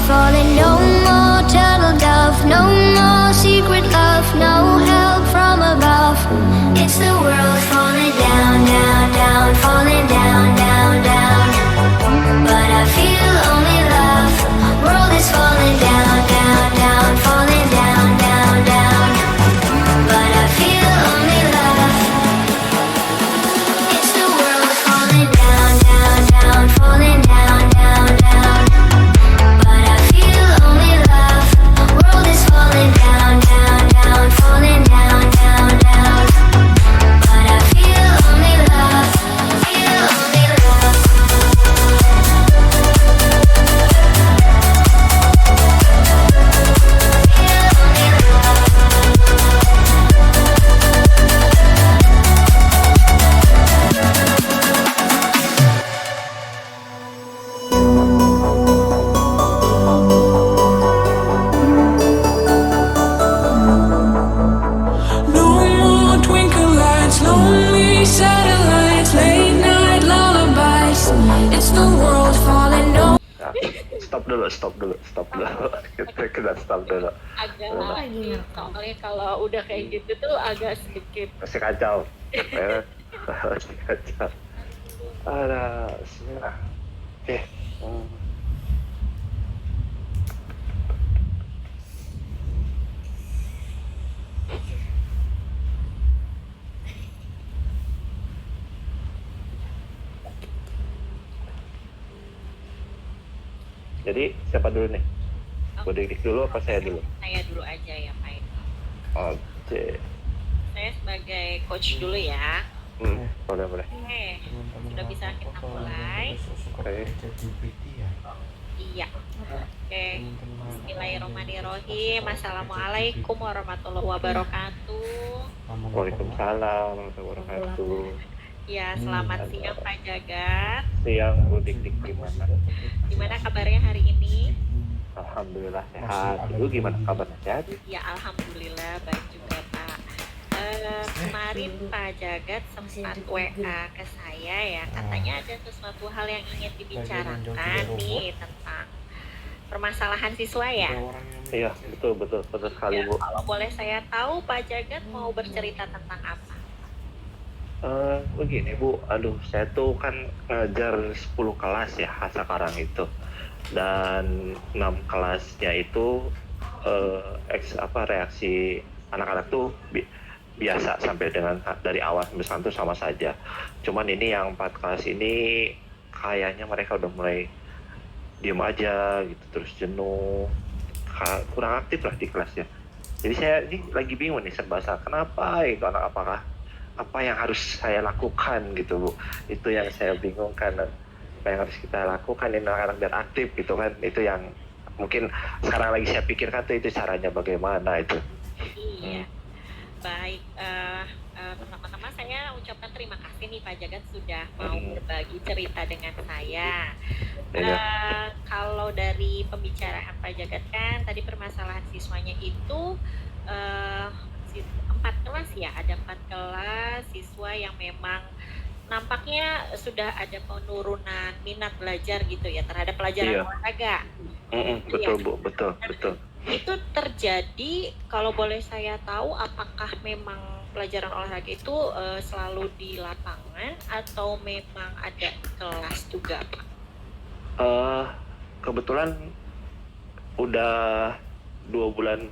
falling, no more turtle dove, no more secret love, no help from above. It's the world falling down, down, down, falling down, down, down. But I feel only love. World is falling down, down, down, falling down, down, down. But I feel only love. It's the world falling down, down, down, falling down, down, down. But I feel only love. World is falling down, down, down, falling down, down, down. But I feel only love. Feel only love. No more twinkle lights, lonely satellites, late night lullabies. It's the world falling over. Nah, stop dulu. Kita stop dulu. Agak soalnya kalau udah kayak gitu tuh agak sedikit Masih kacau. Ya. Masih kacau. Ada bismillah. Oke. Jadi siapa dulu nih? Bu Dik dulu apa saya dulu? saya dulu aja ya Pak Edi. Oke. Saya sebagai coach dulu ya. Boleh. Oke, sudah bisa kita mulai. Oke. Iya. Oke. Bismillahirrahmanirrahim. Assalamualaikum warahmatullahi wabarakatuh. Waalaikumsalam warahmatullahi wabarakatuh. Ya, selamat siang Pak Jagat. Siang Bu Dik gimana? Gimana kabarnya hari ini? Alhamdulillah sehat. Lu gimana kabarnya, sehat? Ya, alhamdulillah baik juga Pak. Kemarin Pak Jagat sempat WA ke saya ya, katanya ada sesuatu hal yang ingin dibicarakan nih tentang permasalahan siswa ya. Iya, betul sekali Ya, Bu. kalau boleh saya tahu Pak Jagat mau bercerita tentang apa? Begini Bu, aduh saya tuh kan ngajar 10 kelas ya sekarang itu, dan 6 kelasnya itu reaksi anak-anak tuh biasa sampai dengan dari awal sampai sekarang tuh sama saja. Cuman ini yang 4 kelas ini kayaknya mereka udah mulai diem aja gitu, terus jenuh, kurang aktif lah di kelasnya. Jadi saya ini lagi bingung nih serba salah, kenapa itu anak, apa yang harus saya lakukan gitu Bu. Itu yang saya bingung kan, apa yang harus kita lakukan ini anak-anak biar aktif gitu kan. Itu yang mungkin sekarang lagi saya pikirkan tuh, itu caranya bagaimana itu. Iya, baik. Pertama-tama saya ucapkan terima kasih nih Pak Jagat sudah mau berbagi cerita dengan saya. Kalau dari pembicaraan Pak Jagat kan tadi permasalahan siswanya itu 4 kelas ya, ada 4 kelas siswa yang memang nampaknya sudah ada penurunan minat belajar gitu ya terhadap pelajaran olahraga. Betul Bu, betul. Itu terjadi, kalau boleh saya tahu, apakah memang pelajaran olahraga itu selalu di lapangan atau memang ada kelas juga Pak? Kebetulan udah 2 bulan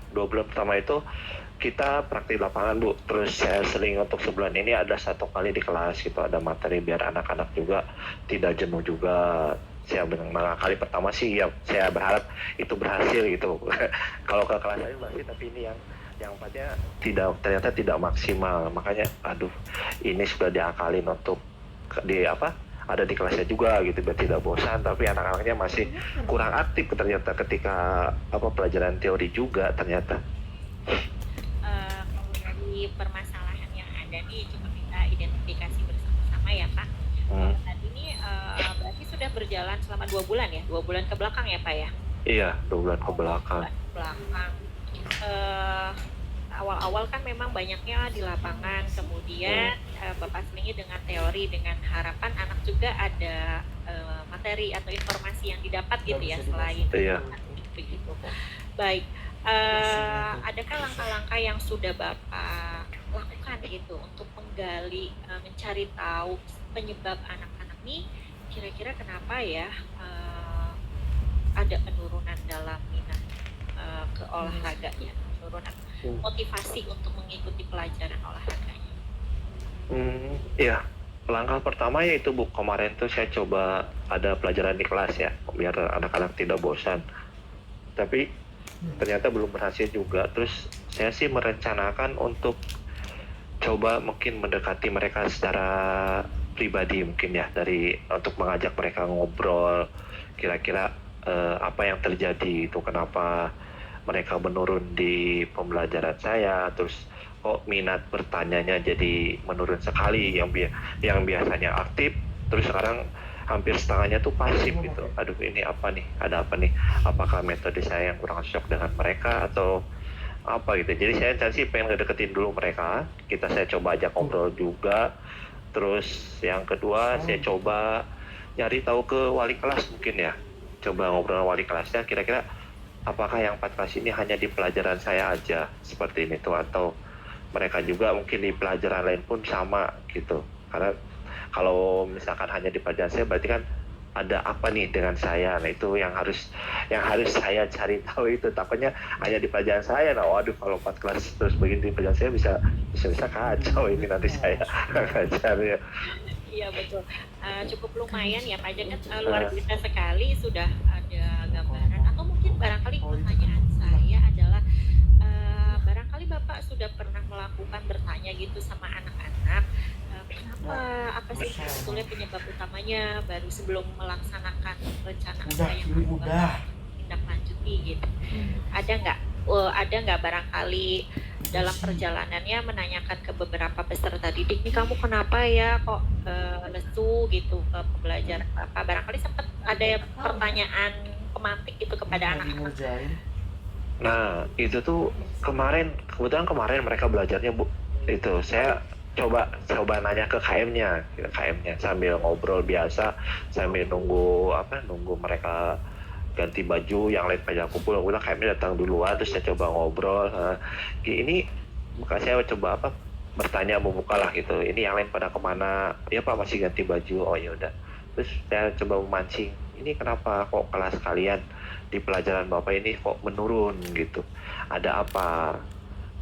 pertama itu kita praktik lapangan Bu. Terus saya seling untuk sebulan ini ada 1 kali di kelas gitu, ada materi biar anak-anak juga tidak jenuh juga. Saya dengan kali pertama sih ya saya berharap itu berhasil gitu. Kalau ke kelas lain masih, tapi ini yang empatnya ternyata tidak maksimal. Makanya aduh, ini sudah diakalin untuk ada di kelasnya juga gitu biar tidak bosan, tapi anak-anaknya masih kurang aktif ternyata ketika pelajaran teori juga ternyata. Kalau dari permasalahan yang ada nih coba kita identifikasi bersama-sama ya Pak. Tadi ini berarti sudah berjalan selama 2 bulan ya, 2 bulan ke belakang ya Pak ya? Iya, 2 bulan ke belakang. Awal-awal kan memang banyaknya di lapangan, kemudian Bapak selingi dengan teori dengan harapan anak juga ada materi atau informasi yang didapat gitu ya selain begitu. Baik, adakah langkah-langkah yang sudah Bapak lakukan gitu untuk menggali, mencari tahu penyebab anak-anak nih kira-kira kenapa ya, ada penurunan dalam minat, ke olahraganya, penurunan motivasi untuk mengikuti pelajaran olahraganya? Iya. Langkah pertama yaitu Bu, kemarin tuh saya coba ada pelajaran di kelas ya, biar anak-anak tidak bosan. Tapi ternyata belum berhasil juga. Terus saya sih merencanakan untuk coba mungkin mendekati mereka secara pribadi mungkin ya, dari untuk mengajak mereka ngobrol kira-kira apa yang terjadi itu, kenapa mereka menurun di pembelajaran saya, terus kok minat bertanyanya jadi menurun sekali, yang biasanya aktif terus sekarang hampir setengahnya tuh pasif gitu. Aduh, ini apa nih, ada apa nih, apakah metode saya yang kurang cocok dengan mereka atau apa gitu. Jadi saya sih pengen ngedeketin dulu mereka, saya coba ajak ngobrol juga. Terus yang kedua saya coba nyari tahu ke wali kelas mungkin ya, coba ngobrol sama wali kelasnya, kira-kira apakah yang 4 kelas ini hanya di pelajaran saya aja seperti ini tuh, atau mereka juga mungkin di pelajaran lain pun sama gitu. Karena kalau misalkan hanya di pelajaran saya berarti kan ada apa nih dengan saya. Nah itu yang harus saya cari tahu itu. Takutnya hanya di pelajaran saya, nah waduh kalau 4 kelas terus begini di pelajaran saya bisa kacau ini nanti saya ngajarnya. Iya betul. Cukup lumayan ya Pak Jagat, luar biasa sekali sudah ada gambaran, atau mungkin barangkali pertanyaan saya adalah, barangkali Bapak sudah pernah melakukan bertanya gitu sama anak-anak, kenapa, apa sih sebetulnya penyebab utamanya, baru sebelum melaksanakan rencana apa yang Bapak tindak lanjuti gitu. Ada nggak barangkali dalam perjalanannya menanyakan ke beberapa peserta didik, nih kamu kenapa ya kok lesu gitu ke pembelajaran apa, barangkali sempat ada pertanyaan pemantik gitu kepada anak-anak. Nah itu tuh kebetulan kemarin mereka belajarnya Bu, itu saya coba nanya ke KM-nya sambil ngobrol biasa, sambil nunggu mereka ganti baju, yang lain pada kumpul. Udah KM-nya datang duluan, terus saya coba ngobrol. Ini bukan saya coba bertanya, membuka lah gitu, ini yang lain pada kemana ya Pak, masih ganti baju. Oh ya udah, terus saya coba memancing, ini kenapa kok kelas kalian di pelajaran Bapak ini kok menurun gitu, ada apa?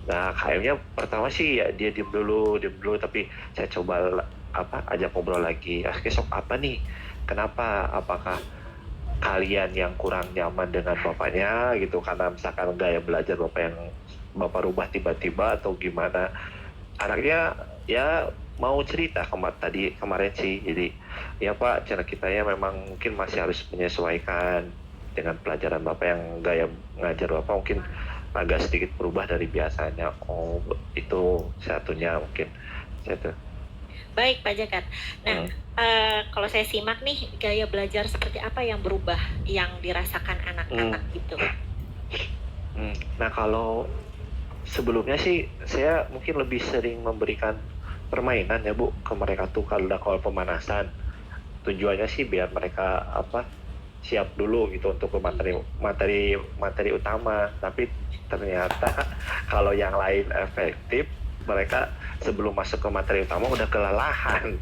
Nah KM-nya pertama sih ya dia diem dulu, tapi saya coba ajak ngobrol lagi. Besok apa nih, kenapa, apakah kalian yang kurang nyaman dengan bapaknya gitu, karena misalkan gaya belajar bapak yang bapak rubah tiba-tiba atau gimana? Anaknya ya mau cerita kemarin sih, jadi ya Pak, cara kita ya memang mungkin masih harus menyesuaikan dengan pelajaran bapak, yang gaya ngajar bapak mungkin agak sedikit berubah dari biasanya. Oh itu satunya mungkin satu. Baik Pak Jagat. Nah, kalau saya simak nih, gaya belajar seperti apa yang berubah yang dirasakan anak-anak gitu? Nah kalau sebelumnya sih saya mungkin lebih sering memberikan permainan ya Bu ke mereka tuh, kalau pemanasan. Tujuannya sih biar mereka siap dulu gitu untuk materi utama. Tapi ternyata kalau yang lain efektif, mereka sebelum masuk ke materi utama udah kelelahan,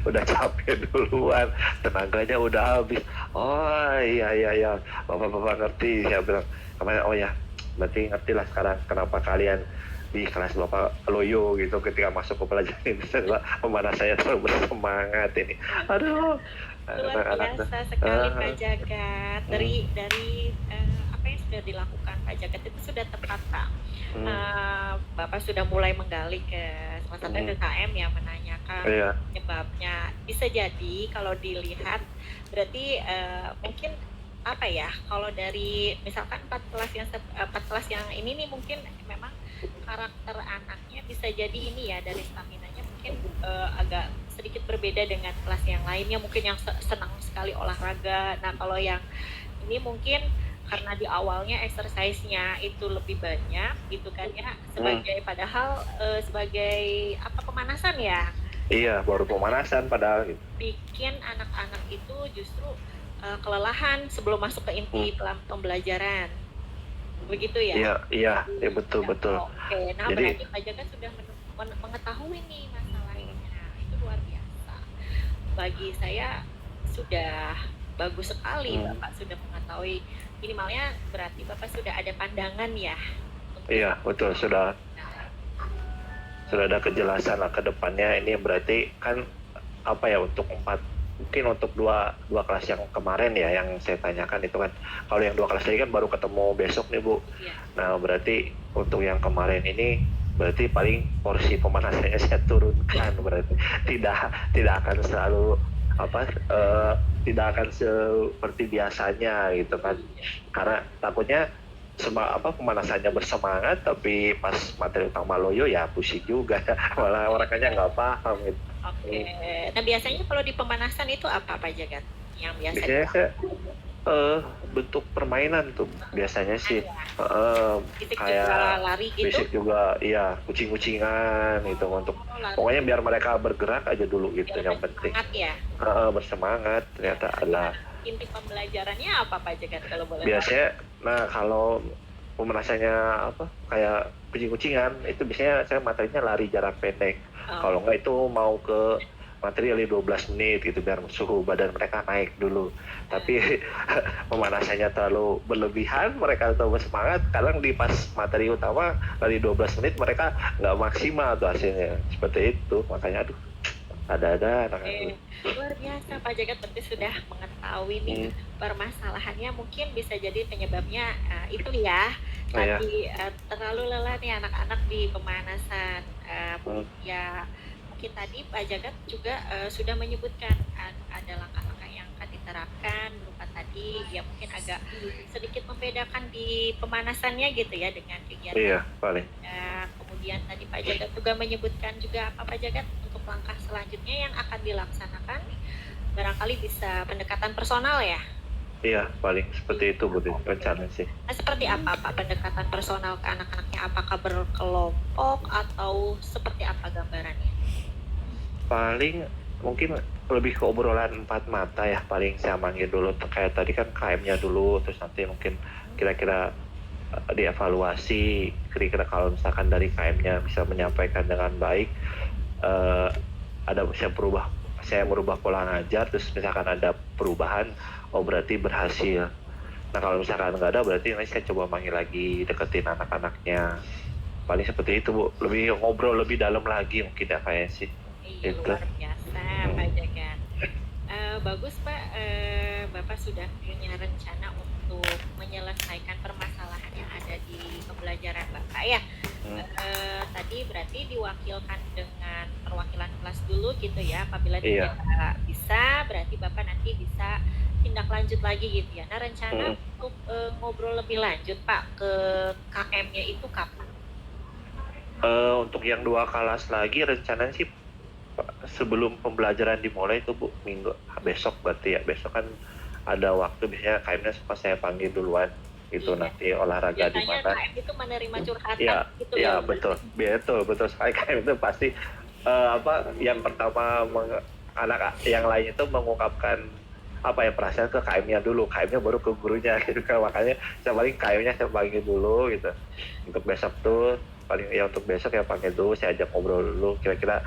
udah capek duluan, tenaganya udah habis. Oh iya bapak ngerti, saya bilang kemarin. Oh ya, berarti ngerti lah sekarang kenapa kalian di kelas bapak loyo gitu ketika masuk ke pelajaran ini. Pemanasannya terlalu bersemangat ini. Aduh, luar biasa sekali Pak Jagat. Dari apa yang sudah dilakukan Pak Jagat itu sudah tepat Pak. Bapak sudah mulai menggali ke salah satu KM yang menanyakan penyebabnya. Bisa jadi kalau dilihat berarti mungkin kalau dari misalkan 4 kelas yang ini nih, mungkin memang karakter anaknya bisa jadi ini ya, dari staminanya mungkin agak sedikit berbeda dengan kelas yang lainnya, mungkin yang senang sekali olahraga. Nah kalau yang ini mungkin karena di awalnya exercise-nya itu lebih banyak gitu kan ya, padahal sebagai pemanasan ya. Iya, baru pemanasan padahal gitu. Bikin anak-anak itu justru kelelahan sebelum masuk ke inti pembelajaran. Begitu ya? Iya, iya, ya betul betul. Oke, nah Jadi berarti Pak Jagan sudah mengetahui nih masalahnya. Itu luar biasa. Bagi saya sudah bagus sekali Bapak sudah mengetahui. Minimalnya berarti Bapak sudah ada pandangan ya. iya betul, sudah ada kejelasan lah ke depannya. Ini berarti kan apa ya, untuk mungkin untuk dua kelas yang kemarin ya yang saya tanyakan itu kan, kalau yang 2 kelas tadi kan baru ketemu besok nih Bu. Iya. Nah berarti untuk yang kemarin ini berarti paling porsi pemanasannya saya turunkan, berarti tidak akan selalu tidak akan seperti biasanya gitu kan, karena takutnya pemanasannya bersemangat tapi pas materi utama loyo ya pusing juga malah orangnya nggak paham gitu. Oke. Nah biasanya kalau di pemanasan itu apa Pak Jagat? Yang biasa Biasanya saya bentuk permainan tuh biasanya sih, fisik kayak juga lari gitu. fisik juga, iya, kucing-kucingan gitu untuk Lari. pokoknya biar mereka bergerak aja dulu gitu, Biar yang penting bersemangat ya. bersemangat. Ternyata ada Inti pembelajarannya apa Pak Jagat kalau boleh tahu? biasanya, nah kalau pemanasannya kayak kucing-kucingan itu biasanya saya materinya lari jarak pendek. Kalau enggak itu mau ke materi 12 menit gitu biar suhu badan mereka naik dulu. Tapi pemanasannya terlalu berlebihan, mereka terlalu semangat, kadang di pas materi utama lari 12 menit mereka nggak maksimal tuh hasilnya. Seperti itu, makanya aduh ada anak-anak. Luar biasa Pak Jagat, berarti sudah mengetahui nih permasalahannya. Mungkin bisa jadi penyebabnya itu ya tadi terlalu lelah nih anak-anak di pemanasan. Ya mungkin tadi Pak Jagat juga sudah menyebutkan ada langkah-langkah yang akan diterapkan berupa tadi ya mungkin agak sedikit membedakan di pemanasannya gitu ya dengan kegiatan. Iya, paling. Kemudian tadi Pak Jagat juga menyebutkan juga apa Pak Jagat untuk langkah selanjutnya yang akan dilaksanakan barangkali bisa pendekatan personal ya. Iya, paling seperti itu Bu, rencana sih. Nah, seperti apa Pak pendekatan personal ke anak-anaknya? Apakah berkelompok atau seperti apa gambarannya? Paling mungkin lebih ke obrolan 4 mata ya, paling saya manggil dulu kayak tadi kan KM-nya dulu, terus nanti mungkin kira-kira dievaluasi, kira-kira kalau misalkan dari KM-nya bisa menyampaikan dengan baik, saya merubah pola ngajar, terus misalkan ada perubahan, oh berarti berhasil. Nah kalau misalkan nggak ada, berarti nanti saya coba manggil lagi, deketin anak-anaknya. Paling seperti itu Bu, lebih ngobrol lebih dalam lagi mungkin ya kayak sih. Iya, luar biasa Pak Jagan. Bagus Pak, Bapak sudah punya rencana untuk menyelesaikan permasalahan yang ada di pembelajaran Bapak ya. Tadi berarti diwakilkan dengan perwakilan kelas dulu gitu ya. Apabila tidak bisa, berarti Bapak nanti bisa tindak lanjut lagi gitu ya. Nah rencana untuk ngobrol lebih lanjut Pak ke KM-nya itu kapan? Untuk yang 2 kelas lagi rencananya sih sebelum pembelajaran dimulai itu Bu, besok berarti ya, besok kan ada waktu biasanya KM-nya pas saya panggil duluan itu nanti olahraga di mana. KM itu menerima curhatan gitu ya. Ya. Betul sekali. KM itu pasti yang pertama anak yang lain itu mengungkapkan perasaan ke KM-nya dulu, KM-nya baru ke gurunya gitu kan. Makanya saya paling KM-nya saya panggil dulu gitu. Untuk besok tuh paling ya, untuk besok ya panggil dulu, saya ajak ngobrol dulu kira-kira,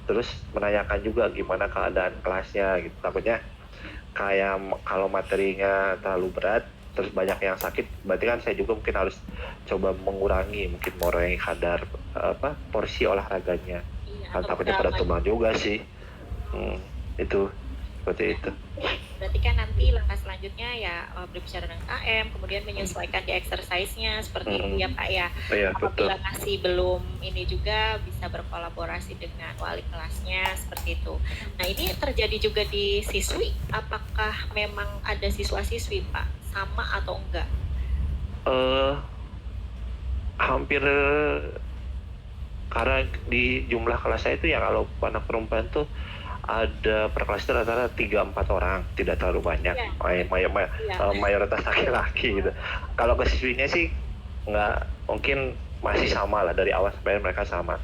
terus menanyakan juga gimana keadaan kelasnya gitu. Takutnya kayak kalau materinya terlalu berat terus banyak yang sakit, berarti kan saya juga mungkin harus coba mengurangi kadar porsi olahraganya. Kan takutnya pada tumbang juga sih. Itu seperti itu. Berarti kan nanti langkah selanjutnya ya berbicara dengan KM, kemudian menyesuaikan di exercise-nya seperti itu ya Pak ya. Iya, Apabila masih belum ini juga bisa berkolaborasi dengan wali kelasnya seperti itu. Nah ini terjadi juga di siswi, apakah memang ada siswa-siswi Pak sama atau enggak? Hampir, karena di jumlah kelas saya itu ya kalau anak perempuan tuh ada per kelas itu rata-rata 3-4 orang, tidak terlalu banyak. Mayoritas laki-laki gitu. Kalau ke siswinya sih nggak, mungkin masih sama lah dari awal sampai mereka sama.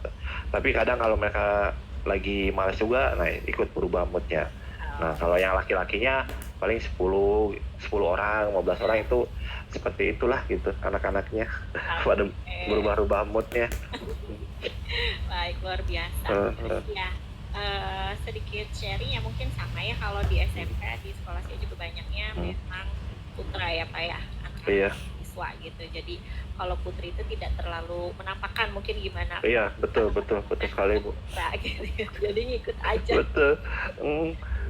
Tapi kadang kalau mereka lagi malas juga, nah ikut berubah moodnya. Nah kalau yang laki-lakinya paling 10 orang, 15 orang itu seperti itulah gitu anak-anaknya. Pada berubah-ubah moodnya. Baik, luar biasa. Heeh. Ya, sedikit sharing ya mungkin sama ya kalau di SMP di sekolah saya juga banyaknya memang putra ya Pak ya, anak-anak Iya. siswa gitu. Jadi kalau putri itu tidak terlalu menampakkan mungkin gimana Iya, betul sekali Bu. putra gitu. Jadi ngikut aja. Betul.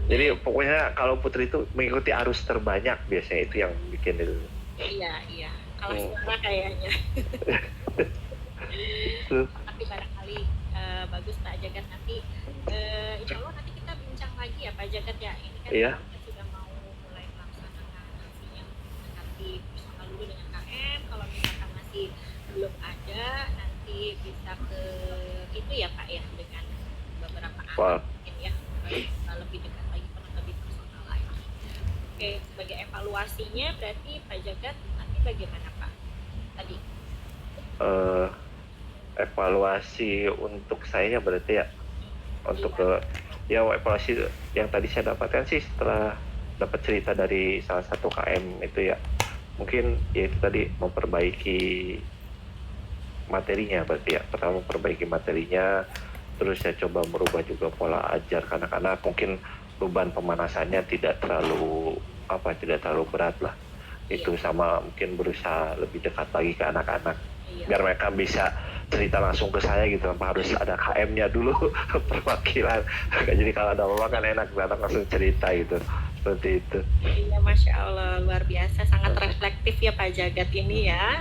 Jadi pokoknya kalau putri itu mengikuti arus terbanyak biasanya itu yang bikin itu. Iya. Kalau suara kayaknya. Tuh. Tapi barangkali bagus Pak Jagat nanti insya Allah nanti kita bincang lagi ya Pak Jagat ya. Ini kan Iya. kita sudah mau mulai melaksanakan aksinya mendekati bersama dulu dengan KM. Kalau misalkan masih belum ada nanti bisa ke itu ya Pak ya dengan beberapa Wah. mungkin ya lebih dekat lagi lebih personal lagi. Oke, sebagai evaluasinya berarti Pak Jagat nanti bagaimana Pak tadi? Evaluasi untuk saya berarti ya untuk ya evaluasi yang tadi saya dapatkan sih setelah dapat cerita dari salah satu KM itu ya mungkin ya itu tadi memperbaiki materinya berarti ya pertama memperbaiki materinya terus saya coba merubah juga pola ajar anak-anak mungkin beban pemanasannya tidak terlalu berat lah itu sama mungkin berusaha lebih dekat lagi ke anak-anak biar mereka bisa cerita langsung ke saya gitu tanpa harus ada KM-nya dulu perwakilan jadi kalau ada apa kan enak anak langsung cerita gitu seperti itu. Iya, Masya Allah, luar biasa, sangat reflektif ya Pak Jagat ini ya.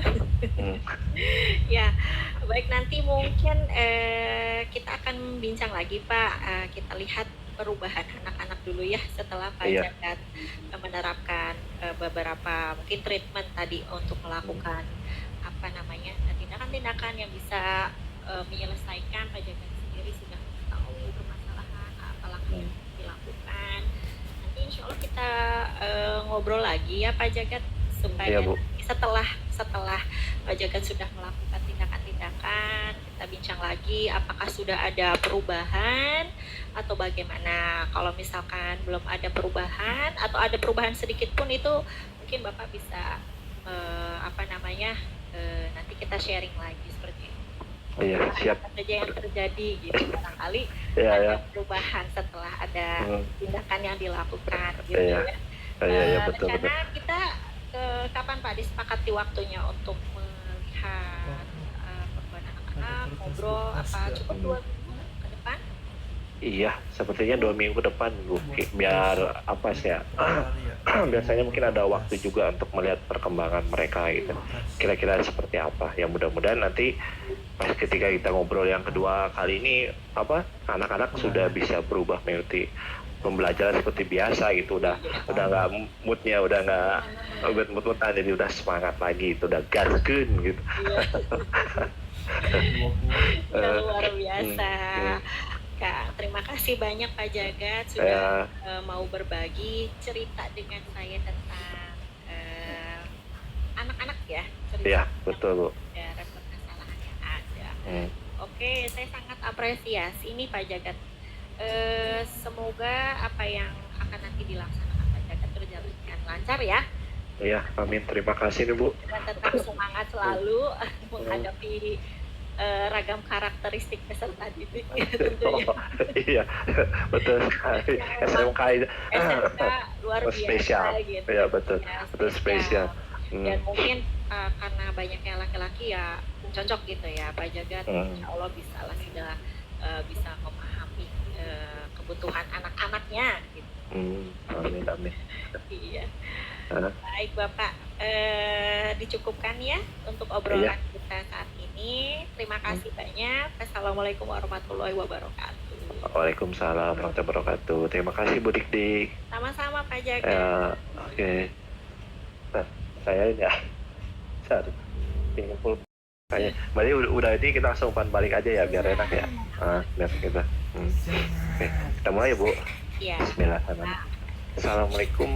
Ya, baik nanti mungkin kita akan bincang lagi Pak, kita lihat perubahan anak-anak dulu ya setelah Pak Jagat menerapkan beberapa mungkin treatment tadi untuk melakukan tindakan-tindakan yang bisa menyelesaikan Pak Jagat sendiri sudah mengetahui permasalahan apa langkah yang dilakukan. Nanti insya Allah kita ngobrol lagi ya Pak Jagat supaya setelah Pak Jagat sudah melakukan tindakan-tindakan kita bincang lagi apakah sudah ada perubahan atau bagaimana. Kalau misalkan belum ada perubahan atau ada perubahan sedikit pun itu mungkin Bapak bisa nanti kita sharing lagi seperti itu. Iya, siap. Apa saja yang terjadi gitu barangkali ada perubahan setelah ada tindakan yang dilakukan gitu ya. Iya, betul. Karena kita kapan Pak disepakati waktunya untuk melihat perkembangan anak-anak, ngobrol apa cukup 2 minggu ke depan? Iya, sepertinya 2 minggu depan Bu. Biar apa sih ya? Biasanya mungkin ada waktu juga untuk melihat perkembangan mereka gitu. Kira-kira seperti apa? Ya mudah-mudahan nanti pas ketika kita ngobrol yang kedua kali ini anak-anak sudah bisa berubah mengikuti pembelajaran seperti biasa gitu. Udah nggak moodnya udah nggak mood-moodan jadi udah semangat lagi itu udah gaskeun gitu. Luar biasa. Kak, terima kasih banyak Pak Jagat sudah mau berbagi cerita dengan saya tentang anak-anak ya. Iya, betul Bu. Dan permasalahan yang ada. Oke, saya sangat apresiasi ini Pak Jagat. Semoga apa yang akan nanti dilaksanakan Pak Jagat berjalan dengan lancar ya. Iya, amin. Terima kasih nih Bu. Dan tetap semangat selalu menghadapi ragam karakteristik peserta didik tentunya. Iya, betul sekali. SMK luar biasa spesial. gitu. Iya, betul spesial. Dan mungkin karena banyaknya laki-laki ya cocok gitu ya Pak Jagat. Insya Allah sudah bisa memahami kebutuhan anak-anaknya gitu. Amin. Iya. Baik Bapak, dicukupkan ya untuk obrolan kita saat ini. Terima kasih banyak. Assalamualaikum warahmatullahi wabarakatuh. Waalaikumsalam warahmatullahi wabarakatuh. Terima kasih Bu Dik. Sama-sama Pak Jagat. Oke. Nah, saya ini ya. Tinggal kayaknya. Berarti udah ini kita langsung balik aja ya biar enak ya. Biar kita. Oke, kita mulai ya Bu. Iya. Bismillahirrahmanirrahim. Assalamualaikum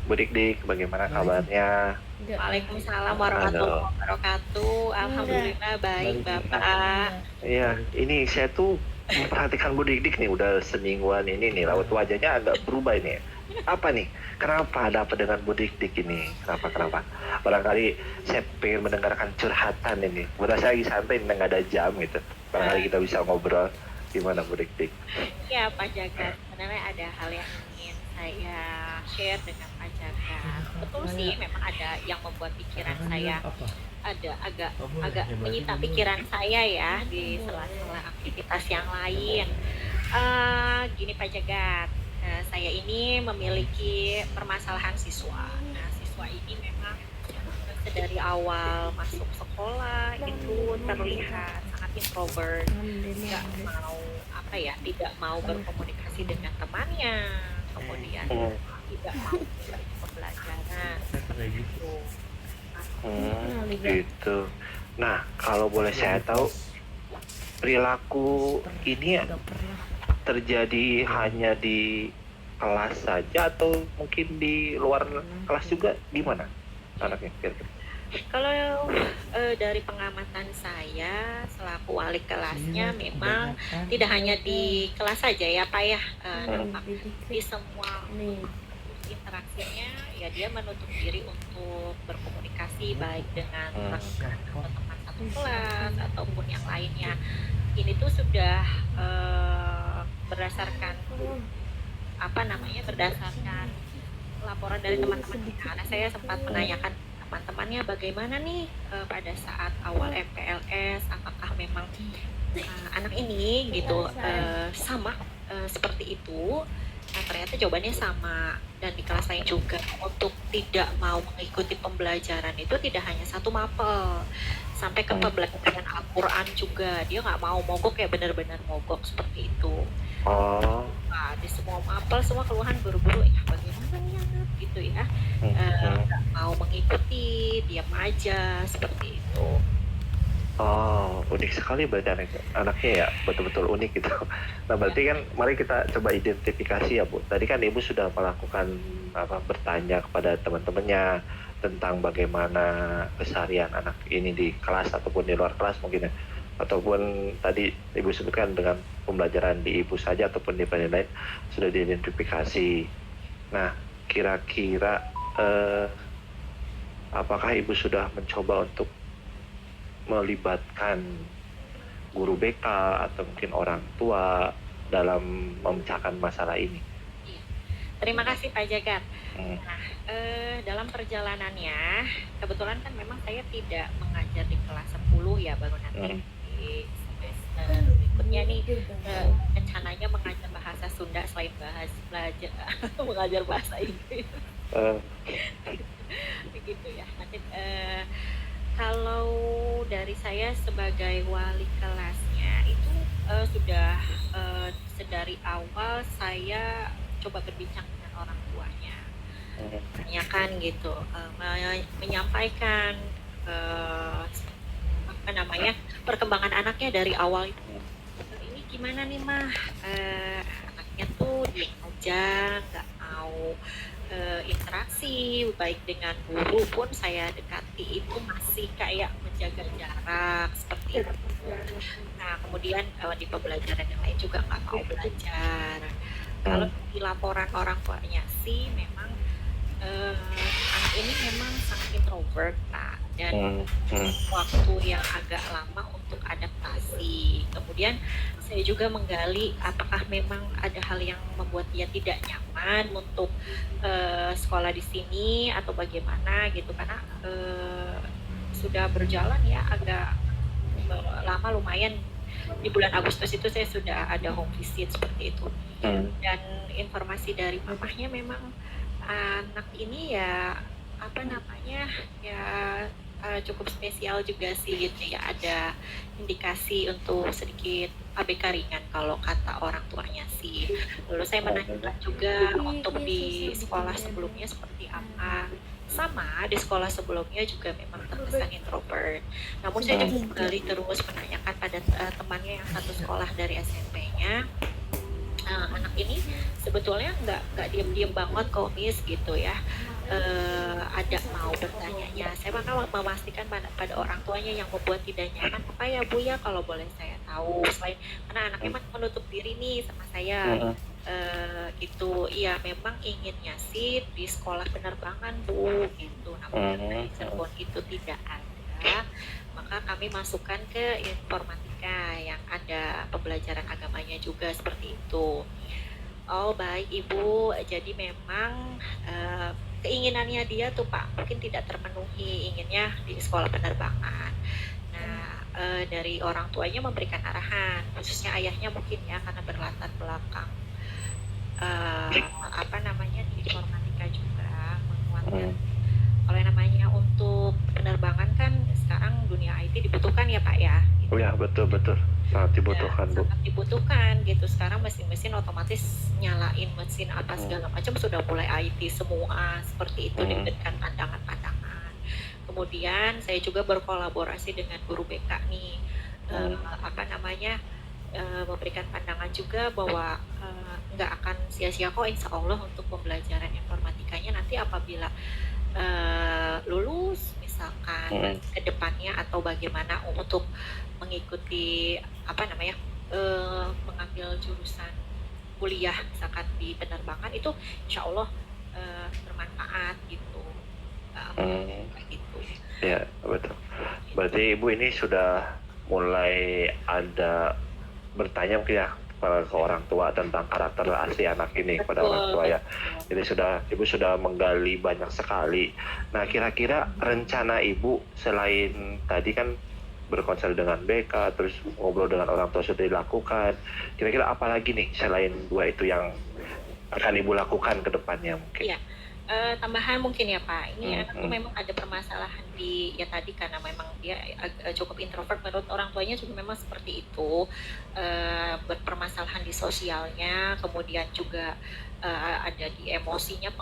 Bu Dik, bagaimana kabarnya? Waalaikumsalam warahmatullahi wabarakatuh. Alhamdulillah baik Bapak. Iya, ini saya tuh memperhatikan Bu Dik nih udah semingguan ini nih, raut wajahnya agak berubah ini. Apa nih? Kenapa ada apa dengan Bu Dik ini? Kenapa? Barangkali saya pengen mendengarkan curhatan ini. Berasa lagi santai, nggak ada jam gitu. Barangkali kita bisa ngobrol. Gimana Bu Dik? Ya Pak Jagat, sebenarnya ada hal yang ingin saya share dengan Pak Jagat. Betul sih, memang ada yang membuat pikiran saya ada agak menyita pikiran saya ya di sela-sela aktivitas yang lain. Gini Pak Jagat, saya ini memiliki permasalahan siswa. Nah, siswa ini memang dari awal masuk sekolah itu terlihat sangat introvert, tidak mau berkomunikasi dengan temannya, kemudian tidak mau belajar pembelajaran seperti itu. Gitu. Nah, kalau boleh saya tahu, perilaku ini terjadi hanya di kelas saja atau mungkin di luar kelas juga, gimana anaknya? Kalau dari pengamatan saya selaku wali kelasnya memang tidak hanya di kelas saja ya Pak ya, di semua interaksinya ya dia menutup diri untuk berkomunikasi baik dengan teman satu kelas ataupun yang lainnya. Ini tuh sudah berdasarkan laporan dari teman-teman karena saya sempat menanyakan teman-temannya bagaimana nih pada saat awal MPLS, apakah memang anak ini gitu sama seperti itu. Nah, ternyata jawabannya sama, dan di kelas lain juga untuk tidak mau mengikuti pembelajaran itu tidak hanya satu mapel, sampai ke pembelajaran Al-Quran juga dia nggak mau mogok, ya benar-benar mogok seperti itu. Nah, di semua mapel semua keluhan guru-guru ya bagaimana ya gitu ya, nggak mau mengikuti, diam aja seperti itu. Oh, unik sekali berarti anaknya ya, betul-betul unik gitu. Nah, berarti kan mari kita coba identifikasi ya Bu. Tadi kan Ibu sudah melakukan bertanya kepada teman-temannya tentang bagaimana keseharian anak ini di kelas ataupun di luar kelas mungkin ya. Ataupun tadi Ibu sebutkan dengan pembelajaran di Ibu saja ataupun di pendidikan lain sudah diidentifikasi. Nah, kira-kira apakah Ibu sudah mencoba untuk melibatkan guru BK atau mungkin orang tua dalam memecahkan masalah ini? Terima kasih Pak Jagat. Nah, dalam perjalanannya kebetulan kan memang saya tidak mengajar di kelas 10 ya, baru nanti di semester berikutnya nih rencananya mengajar bahasa Sunda selain belajar mengajar bahasa Inggris. Begitu ya. Nanti kalau dari saya sebagai wali kelasnya itu sudah sedari awal saya coba berbincang dengan orang tuanya, tanyakan gitu, menyampaikan perkembangan anaknya dari awal itu. Ini gimana nih mah, anaknya tuh diam aja, nggak mau interaksi baik dengan guru pun saya dekati itu masih kayak menjaga jarak seperti itu. Nah, kemudian di pembelajaran yang lain juga nggak mau belajar. Kalau di laporan orang tuanya sih memang anak ini memang sangat introvert Pak, dan waktu yang agak lama untuk adaptasi. Kemudian saya juga menggali apakah memang ada hal yang membuat dia tidak nyaman untuk sekolah di sini atau bagaimana gitu, karena sudah berjalan ya agak lama, lumayan. Di bulan Agustus itu saya sudah ada home visit seperti itu, dan informasi dari mamahnya memang anak ini ya cukup spesial juga sih gitu ya, ada indikasi untuk sedikit ABK ringan kalau kata orang tuanya sih. Lalu saya menanyakan juga untuk di sekolah sebelumnya seperti apa. Sama di sekolah sebelumnya juga memang terkesan introvert. Namun saya juga kembali terus menanyakan pada temannya yang satu sekolah dari SMP-nya. Anak ini sebetulnya nggak diem-diem banget kok Miss gitu ya. Ada mau bertanya-nya. Saya bakal memastikan pada orang tuanya yang membuat tidak nyaman apa ya Bu ya, kalau boleh saya tahu. tahu selain karena anaknya masih menutup diri nih sama saya Mm-mm. gitu. Iya memang inginnya sih di sekolah penerbangan Bu gitu, namun karena di Mm-mm. Cirebon itu tidak ada, maka kami masukkan ke informatika yang ada pembelajaran agamanya juga seperti itu. Oh baik Ibu, jadi memang keinginannya dia tuh Pak mungkin tidak terpenuhi, inginnya di sekolah penerbangan. Nah dari orang tuanya memberikan arahan, khususnya ayahnya mungkin ya karena berlatar belakang apa namanya di informatika juga menguatkan. Mm. Kalau yang namanya untuk penerbangan kan sekarang dunia IT dibutuhkan ya Pak ya. Oh Gitu. ya, betul sangat Ya, dibutuhkan Bu. sangat dibutuhkan gitu. Sekarang mesin-mesin otomatis nyalain mesin apa Mm. segala macam sudah mulai IT semua seperti itu Mm. diberikan pandangan-pandangan. Kemudian saya juga berkolaborasi dengan guru BK nih apa namanya memberikan pandangan juga bahwa nggak akan sia-sia kok insya Allah untuk pembelajaran informatikanya nanti apabila lulus misalkan Mm. ke depannya atau bagaimana untuk mengikuti apa namanya mengambil jurusan kuliah misalkan di penerbangan itu insya Allah bermanfaat gitu kayak gitu. Ya, betul. Berarti Ibu ini sudah mulai ada bertanya mungkin ya ke orang tua tentang karakter asli anak ini kepada orang tua ya. Jadi Ibu sudah menggali banyak sekali. Nah, kira-kira rencana Ibu selain tadi kan berkonsul dengan BK, terus ngobrol dengan orang tua sudah dilakukan. Kira-kira apa lagi nih selain dua itu yang akan Ibu lakukan ke depannya mungkin? Iya. Tambahan mungkin ya Pak, ini anak tuh memang ada permasalahan di ya tadi karena memang dia cukup introvert menurut orang tuanya juga memang seperti itu berpermasalahan di sosialnya, kemudian juga ada di emosinya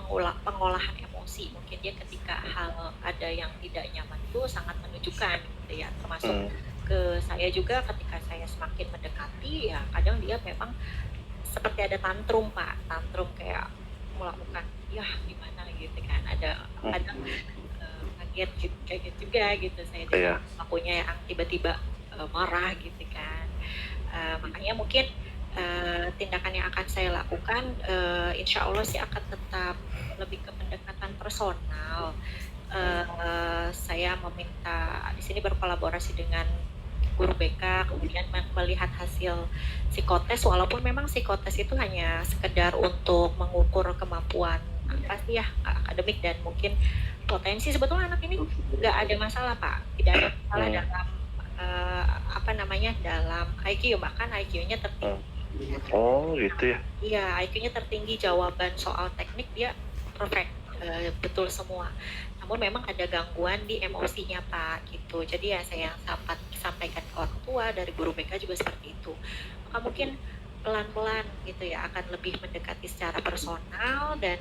pengolahan emosi mungkin dia ketika hal ada yang tidak nyaman itu sangat menunjukkan gitu ya termasuk ke saya juga ketika saya semakin mendekati ya kadang dia memang seperti ada tantrum Pak, tantrum kayak melakukan ya gimana gitu kan ada kadang kaget gitu kaget juga gitu saya dengan akunya yang tiba-tiba marah gitu kan makanya mungkin tindakan yang akan saya lakukan insya Allah sih akan tetap lebih ke pendekatan personal saya meminta di sini berkolaborasi dengan guru BK kemudian melihat hasil psikotes walaupun memang psikotes itu hanya sekedar untuk mengukur kemampuan pasti ya akademik dan mungkin potensi sebetulnya anak ini nggak ada masalah Pak tidak ada masalah dalam apa namanya dalam IQ bahkan IQ-nya tertinggi. Oh gitu ya? Iya IQ-nya tertinggi jawaban soal teknik dia perfect betul semua. Namun memang ada gangguan di emosinya Pak gitu. Jadi ya saya sampaikan ke orang tua dari guru BK juga seperti itu. Maka mungkin pelan-pelan gitu ya akan lebih mendekati secara personal dan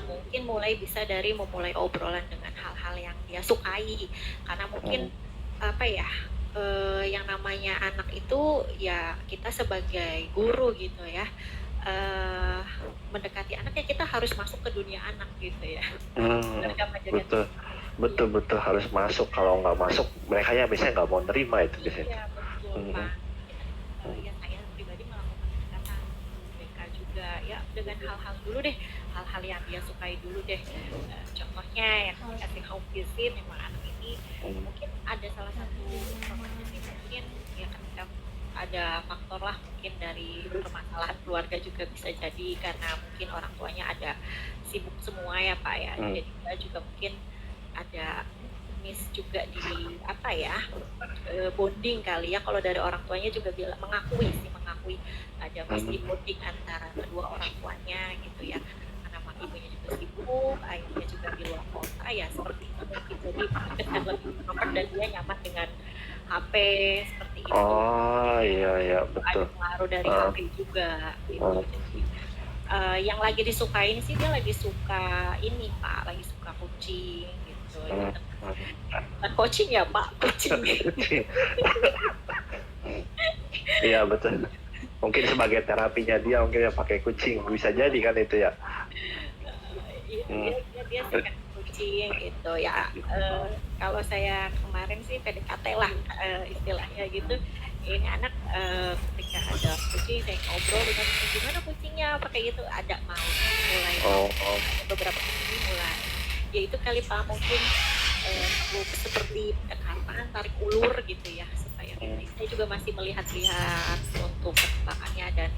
mungkin mulai bisa dari memulai obrolan dengan hal-hal yang dia sukai karena mungkin apa ya yang namanya anak itu ya kita sebagai guru gitu ya mendekati anak ya kita harus masuk ke dunia anak gitu ya. Betul harus masuk, kalau nggak masuk mereka ya biasanya nggak mau nerima itu biasanya. Iya betul Pak. Ya saya pribadi melakukan pendekatan BK juga ya dengan hal-hal dulu deh hal-hal yang dia sukai dulu deh contohnya yang kasih home visit memang anak ini mungkin ada salah satu informasi mungkin ya ketika ada faktor lah mungkin dari permasalahan keluarga juga bisa jadi karena mungkin orang tuanya ada sibuk semua ya Pak ya jadi juga mungkin ada miss juga di apa ya bonding kali ya kalau dari orang tuanya juga bilang mengakui ada pasti bonding antara kedua orang tuanya gitu ya karena ibunya juga sibuk ayahnya juga di luar kota ya seperti itu mungkin jadi kesan lebih introvert dan dia nyaman dengan HP seperti itu. Oh iya betul. Ada pengaruh dari HP juga gitu. Jadi yang lagi disukain sih dia lagi suka ini Pak, lagi suka kucing gitu. Bukan coaching ya Pak, kucing. Iya betul. Mungkin sebagai terapinya dia mungkin ya pakai kucing bisa jadi kan itu ya. Dia suka kucing kucing gitu ya. Kalau saya kemarin sih PDKT lah istilahnya gitu. Ini anak ketika ada kucing saya ngobrol dengan kucing, gimana kucingnya pakai gitu, ada mau mulai Oh, ada beberapa kucing mulai ya itu kali Pak mungkin seperti pendekatan tarik ulur gitu ya supaya saya juga masih melihat-lihat untuk perkembangannya dan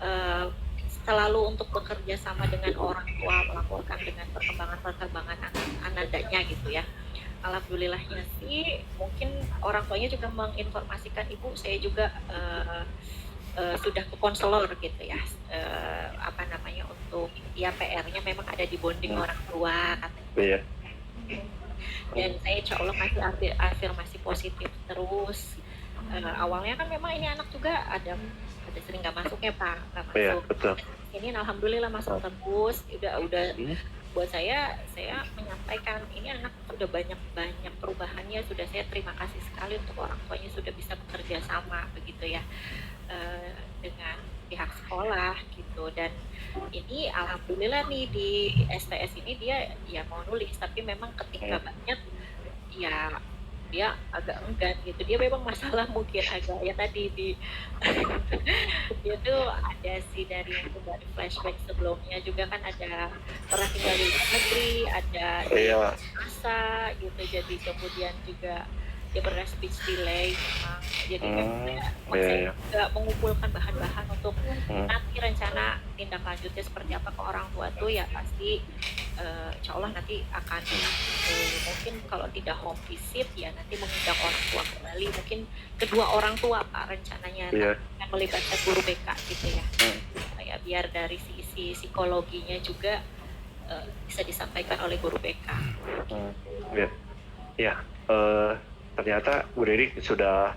eh, selalu untuk bekerja sama dengan orang tua melaporkan dengan perkembangan anaknya gitu ya. Alhamdulillahnya sih mungkin orang tuanya juga menginformasikan ibu saya juga sudah ke konselor gitu ya apa namanya untuk ya PR-nya memang ada di bonding orang tua katanya. iya. Dan saya insya Allah masih afirmasi positif terus. Awalnya kan memang ini anak juga ada sering nggak masuk ya Pak, nggak Iya, masuk. betul. Ini alhamdulillah masuk terus. Udah Hmm. buat saya menyampaikan ini anak sudah banyak perubahannya, sudah saya terima kasih sekali untuk orang tuanya sudah bisa bekerja sama begitu ya dengan pihak sekolah gitu. Dan ini alhamdulillah nih di STS ini dia ya mau nulis tapi memang ketika banyak ya dia agak enggan gitu, dia memang masalah mungkin agak ya tadi di dia tuh ada sih dari flashback sebelumnya juga kan ada pernah tinggal di luar negeri, ada di Iya. masa gitu, jadi kemudian juga dia pernah speech delay memang, jadi memang Iya, saya iya. juga mengumpulkan bahan-bahan untuk nanti rencana tindak lanjutnya seperti apa ke orang tua tuh ya pasti insya Allah nanti akan mungkin kalau tidak home visit ya nanti mengundang orang tua kembali, mungkin kedua orang tua Pak rencananya Iya. yang melibatkan guru BK gitu ya, ya biar dari sisi psikologinya juga bisa disampaikan oleh guru BK. Iya. Ya, ternyata Bu Dedik sudah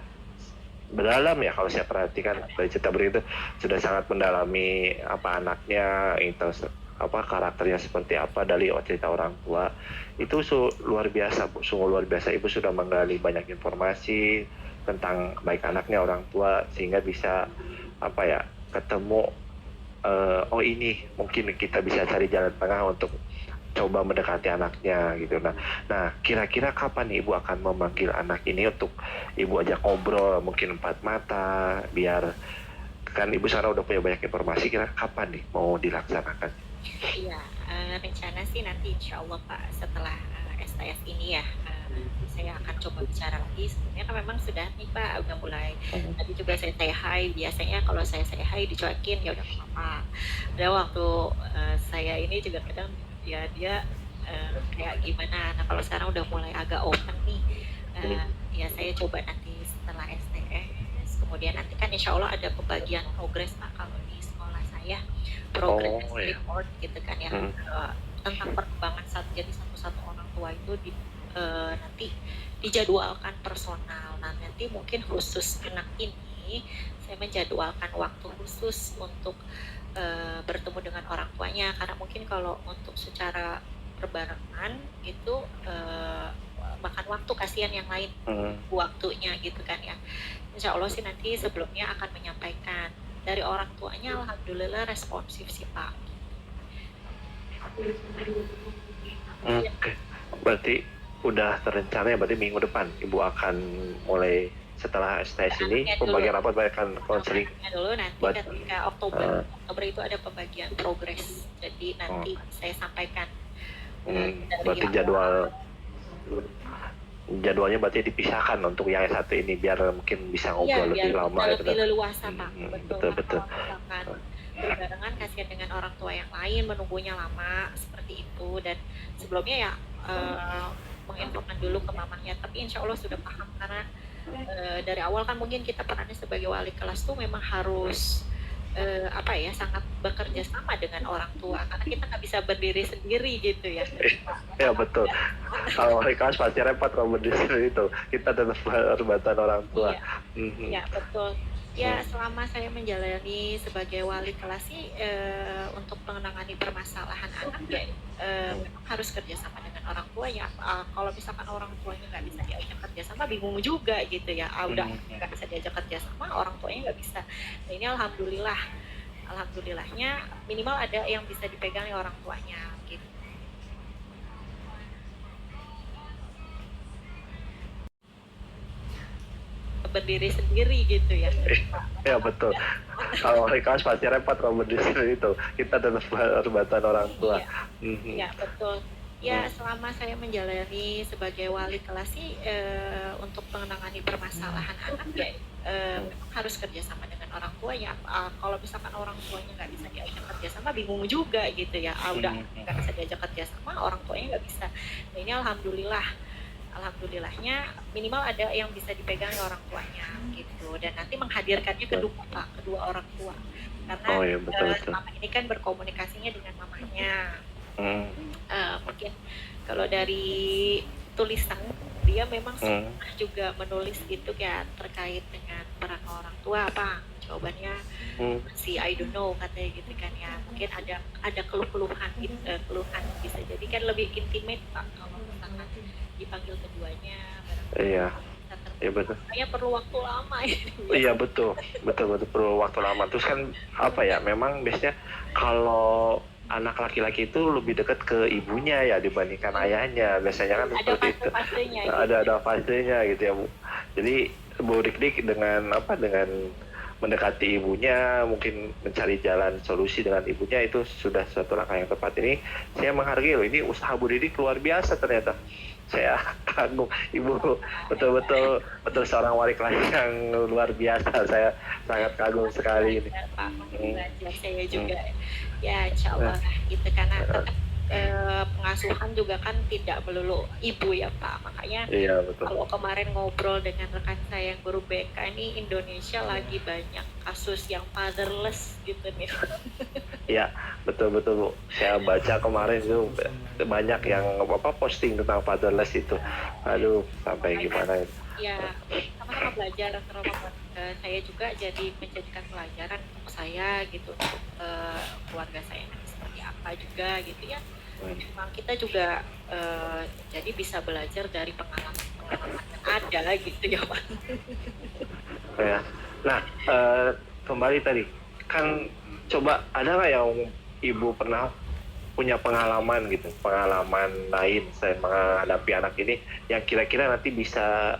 mendalam ya kalau saya perhatikan dari cerita begitu, sudah sangat mendalami apa anaknya itu apa karakternya seperti apa dari cerita orang tua. Itu luar biasa Bu, sungguh luar biasa. Ibu sudah menggali banyak informasi tentang baik anaknya orang tua sehingga bisa apa ya ketemu oh ini mungkin kita bisa cari jalan tengah untuk coba mendekati anaknya gitu. Nah kira-kira kapan nih Ibu akan memanggil anak ini untuk Ibu ajak ngobrol mungkin empat mata, biar kan Ibu sekarang udah punya banyak informasi, kira kapan nih mau dilaksanakan? Iya, rencana sih nanti insya Allah Pak setelah STS ini ya saya akan coba bicara lagi. Sebenarnya kan memang sudah nih Pak udah mulai. Tadi juga saya say hi, biasanya kalau saya say hi dicuekin ya udah nggak apa-apa. Ada waktu saya ini juga kadang ya dia kayak gimana. Nah kalau sekarang udah mulai agak open nih, ya saya coba nanti setelah STS. Kemudian nanti kan insya Allah ada pembagian progres Pak kalau di sekolah saya, progress report gitu kan ya, tentang perkembangan jadi satu orang tua itu nanti dijadwalkan personal. Nah nanti mungkin khusus anak ini saya menjadwalkan waktu khusus untuk bertemu dengan orang tuanya, karena mungkin kalau untuk secara berbarengan itu makan waktu, kasihan yang lain waktunya gitu kan ya. Insya Allah sih nanti sebelumnya akan menyampaikan. Dari orang tuanya alhamdulillah responsif sih Pak. Berarti udah terencana ya, berarti minggu depan Ibu akan mulai setelah STS ini pembagian rapat akan konseling dulu nanti ketika Oktober itu ada pembagian progres, jadi nanti saya sampaikan berarti jadwalnya berarti dipisahkan untuk yang satu ini biar mungkin bisa ngobrol lebih lama ya, lebih leluasa Pak. Betul. Berbarengan kasihan dengan orang tua yang lain menunggunya lama seperti itu, dan sebelumnya ya menginfokan dulu ke mamanya, tapi insya Allah sudah paham karena dari awal kan mungkin kita perannya sebagai wali kelas tuh memang harus sangat bekerja sama dengan orang tua, karena kita nggak bisa berdiri sendiri gitu ya. Ya betul. Kalau wali kelas pasti repot kalau berdiri sendiri itu, kita tetap harus bantuan orang tua. Iya betul. Ya selama saya menjalani sebagai wali kelas sih untuk menangani permasalahan anak ya memang harus kerjasama dengan orang tuanya. Kalau misalkan orang tuanya nggak bisa diajak kerjasama bingung juga gitu ya. Udah nggak bisa diajak kerjasama, orang tuanya nggak bisa. Nah ini alhamdulillahnya minimal ada yang bisa dipegang oleh orang tuanya gitu. berdiri sendiri gitu ya. Ya betul. Kalau wali kelas pasti repot kalau berdiri itu. Kita tetap harus bantuan orang tua. Iya, Mhm. iya betul. Ya, selama saya menjalani sebagai wali kelas sih, untuk menangani permasalahan anak ya, memang harus kerjasama dengan orang tuanya. Kalau misalkan orang tuanya nggak bisa diajak kerjasama, bingung juga gitu ya. Udah nggak bisa diajak kerjasama, orang tuanya nggak bisa. Nah ini alhamdulillahnya minimal ada yang bisa dipegang orang tuanya gitu. Dan nanti menghadirkannya kedua orang tua. Karena Oh iya betul. selama ini kan berkomunikasinya dengan mamanya. Hmm. Mungkin kalau dari tulisan dia memang Hmm. pernah juga menulis gitu ya terkait dengan peran orang tua apa jawabannya Hmm. si I don't know katanya gitu kan ya, mungkin ada keluhan gitu, keluhan bisa jadi kan lebih intimate Pak kalau misalkan dipanggil keduanya Iya. bisa Iya betul. saya perlu waktu lama ya. Iya betul perlu waktu lama. Terus kan apa ya? Memang biasanya kalau anak laki-laki itu lebih dekat ke ibunya ya dibandingkan ayahnya. Biasanya kan Ada seperti itu. fase-fasenya gitu. Ada fasenya gitu ya Bu. Jadi Bu Dik dengan mendekati ibunya, mungkin mencari jalan solusi dengan ibunya itu sudah suatu langkah yang tepat. Ini saya menghargai loh. Ini usaha Bu Didik luar biasa ternyata. Saya kagum ibu, betul seorang wali kelas yang luar biasa. Saya sangat kagum sekali ini. Pak, belajar saya juga ya insya Allah gitu karena tetap pengasuhan juga kan tidak melulu ibu ya Pak, makanya Iya betul. kalau kemarin ngobrol dengan rekan saya yang guru BK ini Indonesia lagi banyak kasus yang fatherless gitu nih. Iya betul Bu. Saya baca kemarin itu banyak yang posting tentang fatherless itu. Aduh sampai gimana itu. Ya sama-sama belajar terutama buat saya juga jadi menjadikan pelajaran untuk saya gitu untuk keluarga saya nanti seperti apa juga gitu ya. Memang kita juga jadi bisa belajar dari pengalaman yang ada gitu ya Pak. Ya. Nah kembali tadi kan coba ada nggak yang ibu pernah punya pengalaman gitu, pengalaman lain selain menghadapi anak ini yang kira-kira nanti bisa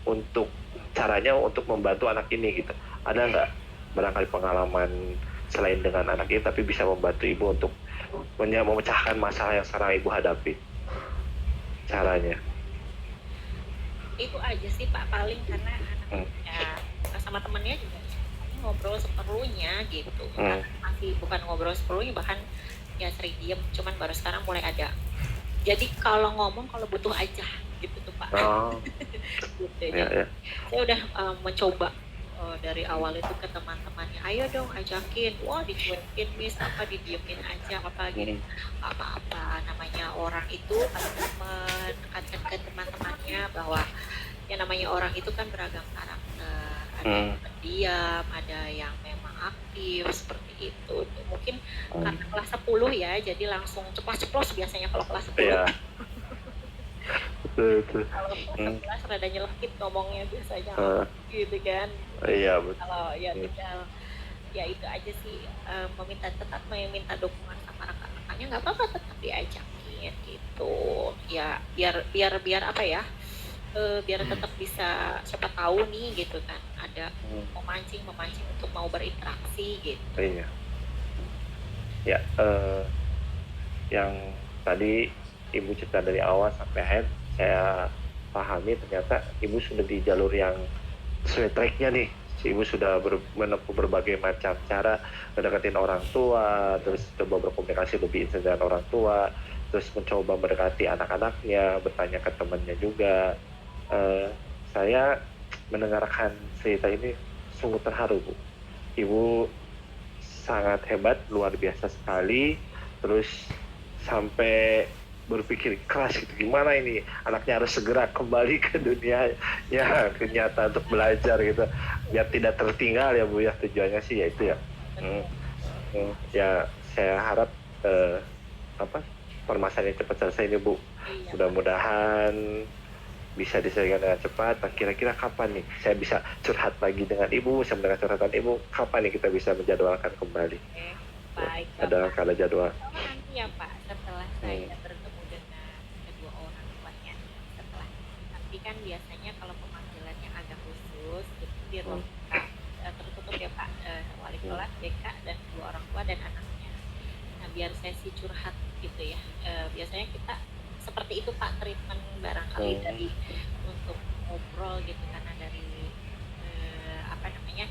untuk caranya untuk membantu anak ini gitu. Ada nggak barangkali pengalaman selain dengan anak ini tapi bisa membantu ibu untuk memecahkan masalah yang sekarang ibu hadapi? Caranya? Itu aja sih Pak paling karena anaknya sama temennya juga ngobrol seperlunya gitu. Masih bukan ngobrol seperlunya bahkan ya sering diem, cuman baru sekarang mulai ada. Jadi kalau ngomong kalau butuh aja gitu tuh Pak. Oh. Gitu. Ya. Saya udah mencoba dari awal itu ke teman-temannya, ayo dong ajakin, wah dicuekin Miss, apa didiemin aja apa gini, apa-apa namanya orang itu menekankan ke teman-temannya bahwa yang namanya orang itu kan beragam karakter, ada yang pendiam, ada yang memang aktif seperti itu. Mungkin karena kelas 10 ya, jadi langsung ceplos-ceplos biasanya kalau kelas 10. Iya. Betul. Kalau kelas 11 rada nyelekit ngomongnya biasanya gitu kan. Iya betul. Kalau ya tinggal ya itu aja sih, tetap meminta dukungan sama rekan-rekannya, nggak apa-apa tetap diajakin gitu ya, biar apa ya, biar tetap bisa siapa tahu nih gitu kan ada memancing untuk mau berinteraksi gitu. Iya. Ya yang tadi ibu cerita dari awal sampai akhir saya pahami ternyata ibu sudah di jalur yang sesuai tracknya nih. Ibu sudah menempuh berbagai macam cara mendekatin orang tua, terus coba berkomunikasi lebih intens dengan orang tua, terus mencoba mendekati anak-anaknya, bertanya ke temannya juga. Saya mendengarkan cerita ini sungguh terharu Bu. Ibu sangat hebat, luar biasa sekali, terus sampai berpikir keras gitu, gimana ini anaknya harus segera kembali ke dunia ya nyata untuk belajar gitu biar tidak tertinggal ya Bu ya, tujuannya sih ya itu ya. Ya saya harap permasalahan cepat selesai ini Bu. Mudah-mudahan bisa diselesaikan dengan cepat. Nah, kira-kira kapan nih saya bisa curhat lagi dengan ibu, saya mendengar curhatan ibu, kapan nih kita bisa menjadwalkan kembali? Baik, ada kala jadwal nanti ya Pak setelah saya bertemu dengan kedua orang tuanya setelah, nanti kan biasanya kalau pemanggilan yang agak khusus itu di ruang BK, tertutup ya Pak, wali kelas, BK, dan dua orang tua dan anaknya. Nah biar sesi curhat gitu ya. Biasanya kita seperti itu Pak, treatment barangkali dari untuk ngobrol gitu, karena dari apa namanya,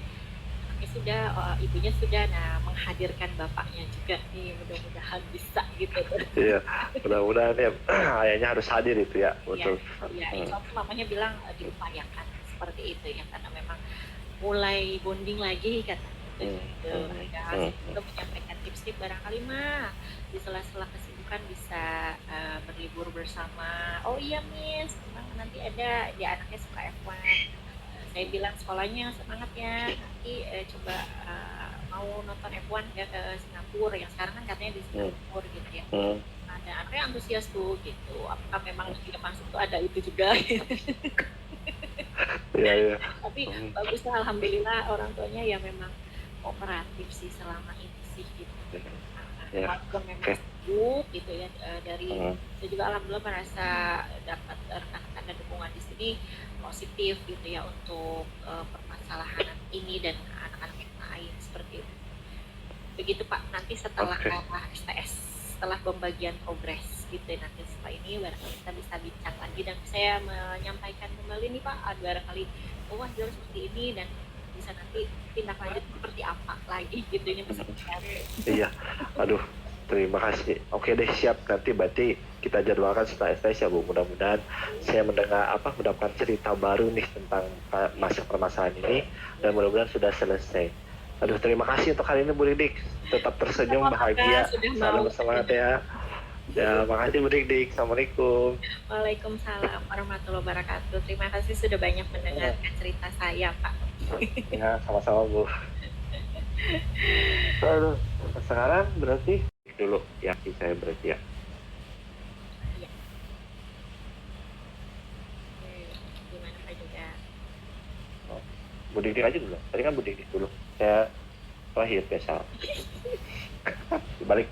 anaknya sudah, ibunya sudah, nah menghadirkan bapaknya juga nih, mudah-mudahan bisa gitu. Iya, mudah-mudahan ya ayahnya harus hadir itu ya, betul. Ya, insya Allah mamanya bilang diupayakan seperti itu ya, karena memang mulai bonding lagi kata gitu. Ada juga menyampaikan tips-tips barangkali mah di sela-sela kesibukan bisa berlibur bersama. Oh iya Miss, memang nanti ada di anaknya suka F1. Saya bilang sekolahnya semangat ya, nanti coba mau nonton F1 ya ke Singapura, yang sekarang kan katanya di Singapura gitu ya. Ada anaknya antusias tuh gitu. Apakah memang di depan situ ada itu juga? Iya. Tapi bagus lah, alhamdulillah orang tuanya ya memang kooperatif sih selama ini sih gitu. Walaupun memang sibuk gitu ya, dari saya juga alhamdulillah merasa dapat rekan-rekan dan dukungan di sini positif gitu ya untuk permasalahan ini dan anak-anak yang lain seperti itu. Begitu Pak, nanti setelah STS, setelah pembagian progres gitu ya, nanti setelah ini barangkali kita bisa bincang lagi dan saya menyampaikan kembali nih Pak, barangkali wah jalur seperti ini dan bisa nanti tindak lanjut seperti apa lagi gitu ini bisa bicara. Iya, aduh terima kasih. Oke deh, siap, nanti berarti kita jadwalkan setelah STS ya Bu. Mudah-mudahan saya mendapatkan cerita baru nih tentang masa permasalahan ini dan mudah-mudahan sudah selesai. Aduh terima kasih untuk hari ini Bu Didik, tetap tersenyum, bahagia, selalu semangat ya. Ya, makasih Bu Didik. Assalamualaikum. Waalaikumsalam warahmatullahi wabarakatuh. Terima kasih sudah banyak mendengarkan cerita saya Pak. Ya, sama-sama Bu. Aduh, sekarang berarti dulu ya saya berarti ya. Iya. Gimana Pak juga? Bu Didik aja dulu. Tadi kan Bu Didik dulu. Saya terakhir biasa. dibalik.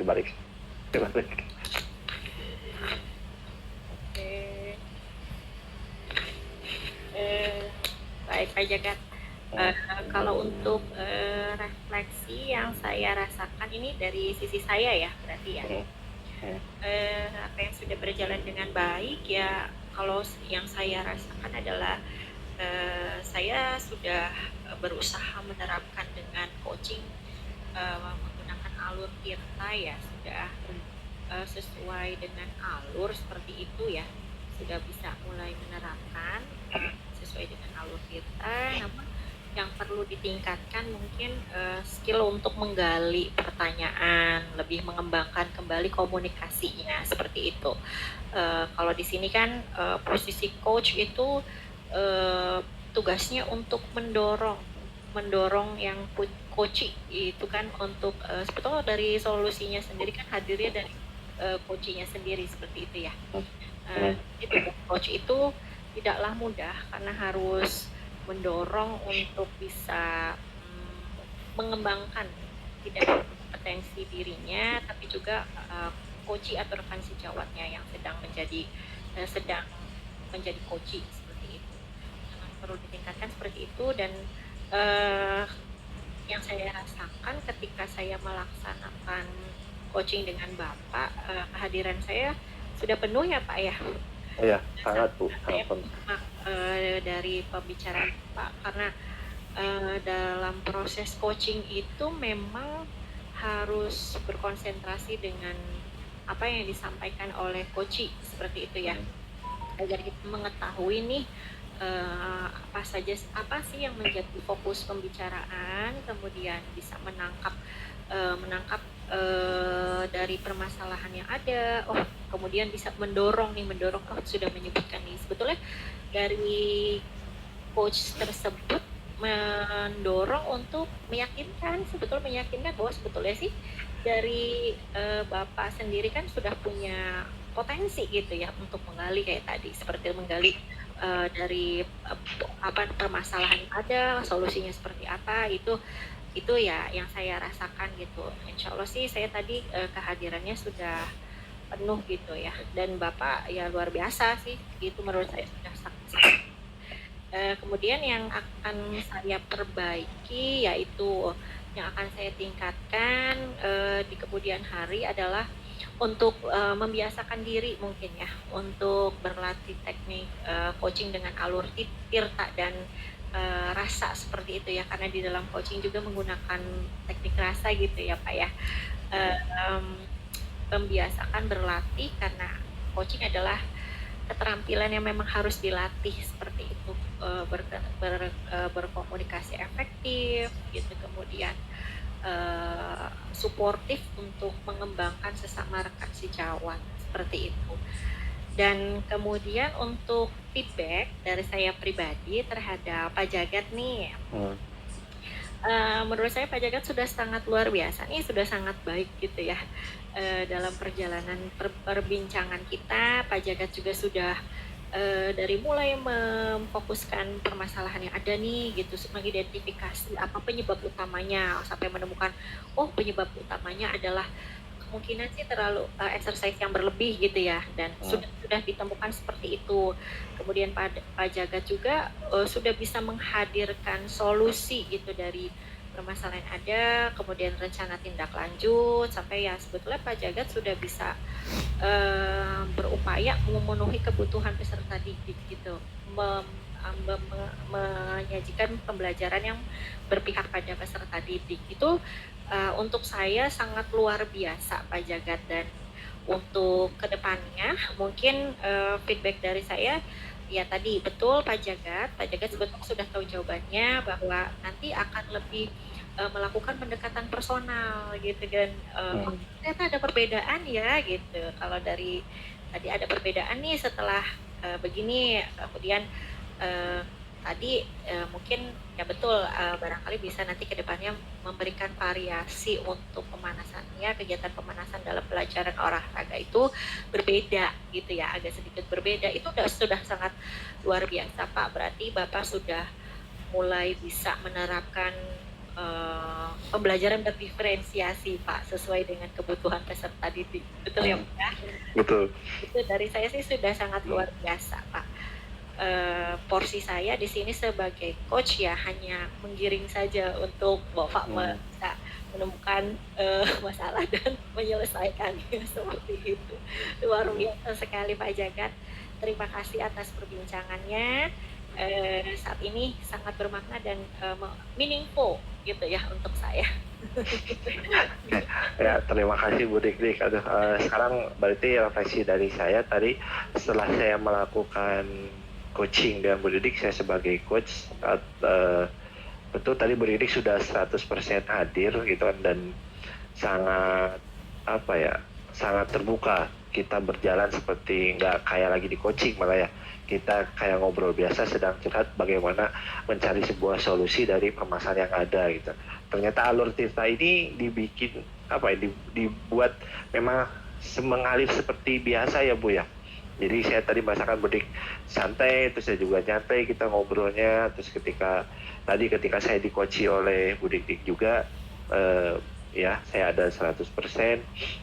Baik Pak Jagat. Kalau untuk refleksi yang saya rasakan ini dari sisi saya ya berarti ya, apa yang sudah berjalan dengan baik ya, kalau yang saya rasakan adalah saya sudah berusaha menerapkan dengan coaching menggunakan alur Tirta ya, sudah sesuai dengan alur seperti itu ya, sudah bisa mulai menerapkan sesuai dengan alur Tirta. Namun yang perlu ditingkatkan mungkin skill untuk menggali pertanyaan, lebih mengembangkan kembali komunikasinya seperti itu. Kalau di sini kan posisi coach itu tugasnya untuk mendorong yang coaching itu kan untuk sebetulnya dari solusinya sendiri kan hadirnya dari coachingnya sendiri seperti itu ya. Itu coach itu tidaklah mudah karena harus mendorong untuk bisa mengembangkan tidak potensi dirinya, tapi juga coach atau rekan sejawatnya yang sedang menjadi coach seperti itu. Yang perlu ditingkatkan seperti itu dan yang saya rasakan ketika saya melaksanakan coaching dengan Bapak, kehadiran saya sudah penuh ya Pak ya. Iya, sangat Bu. Dari pembicaraan Pak, karena dalam proses coaching itu memang harus berkonsentrasi dengan apa yang disampaikan oleh coach seperti itu ya, agar kita mengetahui nih apa sih yang menjadi fokus pembicaraan, kemudian bisa menangkap dari permasalahan yang ada. Oh, kemudian bisa mendorong, sudah menyebutkan nih sebetulnya dari coach tersebut mendorong untuk meyakinkan bahwa sebetulnya sih dari Bapak sendiri kan sudah punya potensi gitu ya untuk menggali kayak tadi, seperti menggali dari apa permasalahan yang ada, solusinya seperti apa, itu ya yang saya rasakan gitu. Insya Allah sih saya tadi kehadirannya sudah penuh gitu ya, dan Bapak ya luar biasa sih, itu menurut saya sudah sangat Kemudian yang akan saya perbaiki yaitu yang akan saya tingkatkan di kemudian hari adalah untuk membiasakan diri mungkin ya untuk berlatih teknik coaching dengan alur tirta dan rasa seperti itu ya, karena di dalam coaching juga menggunakan teknik rasa gitu ya Pak ya. Membiasakan berlatih karena coaching adalah keterampilan yang memang harus dilatih seperti itu, berkomunikasi efektif gitu, kemudian suportif untuk mengembangkan sesama rekan sejawat seperti itu. Dan kemudian untuk feedback dari saya pribadi terhadap Pak Jagat nih, menurut saya Pak Jagat sudah sangat luar biasa nih, sudah sangat baik gitu ya. Dalam perjalanan perbincangan kita, Pak Jagat juga sudah dari mulai memfokuskan permasalahan yang ada nih gitu, mengidentifikasi apa penyebab utamanya sampai menemukan penyebab utamanya adalah kemungkinan sih terlalu exercise yang berlebih gitu ya, dan sudah ditemukan seperti itu. Kemudian Pak Jagat juga sudah bisa menghadirkan solusi gitu dari permasalahan yang ada, kemudian rencana tindak lanjut, sampai ya sebetulnya Pak Jagat sudah bisa berupaya memenuhi kebutuhan peserta didik gitu, menyajikan pembelajaran yang berpihak pada peserta didik itu untuk saya sangat luar biasa Pak Jagat. Dan untuk kedepannya mungkin feedback dari saya ya tadi betul Pak Jagat sebetulnya sudah tahu jawabannya bahwa nanti akan lebih melakukan pendekatan personal gitu kan. Ternyata ada perbedaan ya gitu, kalau dari tadi ada perbedaan nih setelah begini, kemudian tadi mungkin ya betul, barangkali bisa nanti ke depannya memberikan variasi untuk pemanasannya, kegiatan pemanasan dalam pelajaran olahraga itu berbeda gitu ya, agak sedikit berbeda. Itu sudah sangat luar biasa Pak, berarti Bapak sudah mulai bisa menerapkan pembelajaran berdiferensiasi Pak, sesuai dengan kebutuhan peserta didik. Betul ya Pak ya? Betul. Itu dari saya sih sudah sangat luar biasa Pak. Porsi saya di sini sebagai coach ya hanya menggiring saja untuk Bapak bisa menemukan masalah dan menyelesaikannya seperti itu. Luar biasa sekali Pak Jagat. Terima kasih atas perbincangannya. Saat ini sangat bermakna dan meaningful gitu ya untuk saya. Ya, terima kasih Bu Dik-Dik. Sekarang berarti refleksi dari saya tadi, setelah saya melakukan coaching dengan Bu Dik, saya sebagai coach, betul tadi Bu Dik sudah 100% hadir gitu kan, dan sangat sangat terbuka. Kita berjalan seperti nggak kayak lagi di coaching, malah ya kita kayak ngobrol biasa, sedang curhat bagaimana mencari sebuah solusi dari permasalahan yang ada gitu. Ternyata alur tirta ini dibuat memang mengalir seperti biasa ya Bu ya. Jadi saya tadi merasakan Bu Dik santai, terus saya juga nyantai kita ngobrolnya. Terus ketika saya dikoci oleh Bu Dik juga, ya saya ada 100%,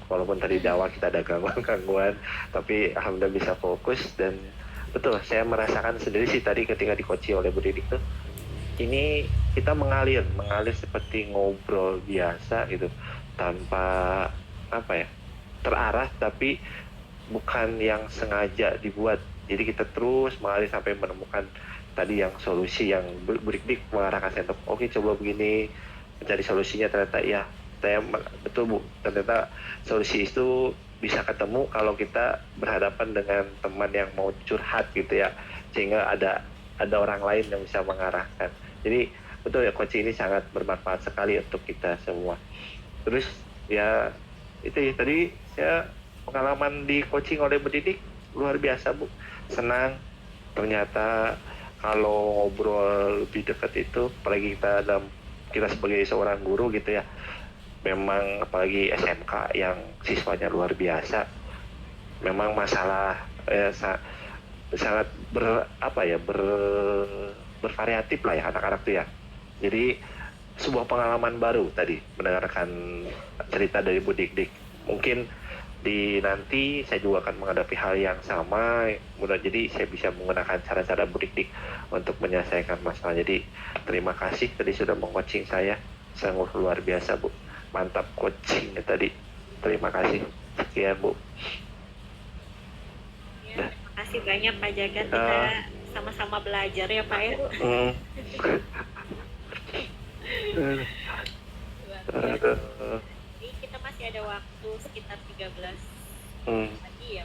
walaupun tadi di awal kita ada gangguan, tapi alhamdulillah bisa fokus. Dan betul, saya merasakan sendiri sih tadi ketika dikoci oleh Bu Dik tuh, ini kita mengalir seperti ngobrol biasa gitu, tanpa terarah, tapi bukan yang sengaja dibuat. Jadi kita terus mengalir sampai menemukan tadi yang solusi yang Bu Dik mengarahkan saya untuk oke, coba begini, mencari solusinya. Ternyata ya saya betul Bu, ternyata solusi itu bisa ketemu kalau kita berhadapan dengan teman yang mau curhat gitu ya, sehingga ada orang lain yang bisa mengarahkan. Jadi betul ya, coach ini sangat bermanfaat sekali untuk kita semua. Terus ya itu ya, tadi saya pengalaman di coaching oleh Bu Dik luar biasa Bu, senang. Ternyata kalau ngobrol lebih dekat itu, apalagi kita sebagai seorang guru gitu ya, memang apalagi SMK yang siswanya luar biasa, memang masalah sangat bervariatif lah ya anak-anak tuh ya. Jadi sebuah pengalaman baru tadi mendengarkan cerita dari Bu Dik. Mungkin di nanti saya juga akan menghadapi hal yang sama, mudah jadi saya bisa menggunakan cara-cara Bu Dik untuk menyelesaikan masalah. Jadi terima kasih tadi sudah meng-coaching saya, sungguh luar biasa Bu, mantap coachingnya tadi, terima kasih. Sekian Bu. Ya, terima kasih banyak Pak Jagat, kita sama-sama belajar ya Pak ya. Ini kita masih ada waktu sekitar 13 lagi ya.